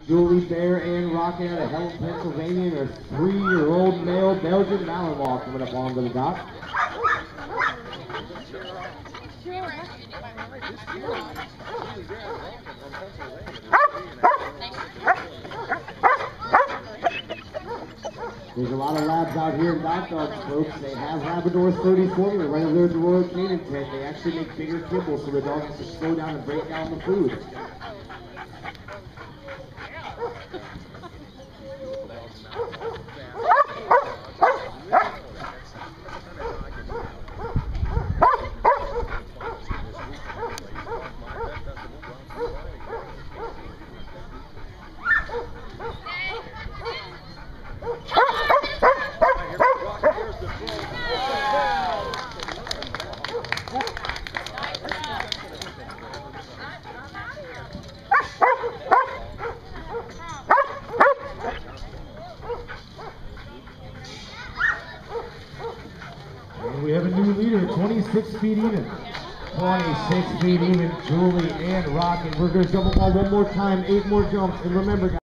Julie Bear and Rocket out of Helen, Pennsylvania, and a 3-year-old male Belgian Malinois coming up onto the dock. There's a lot of labs out here in Dock Dogs, folks. They have Labrador's 30 formula right over there at the Royal Canin tent. They actually make bigger kibbles so the dog has to slow down and break down the food. We have a new leader, 26 feet even. 26 feet even, Julie and Rocket. We're going to jump them all one more time, 8 more jumps. And remember, guys.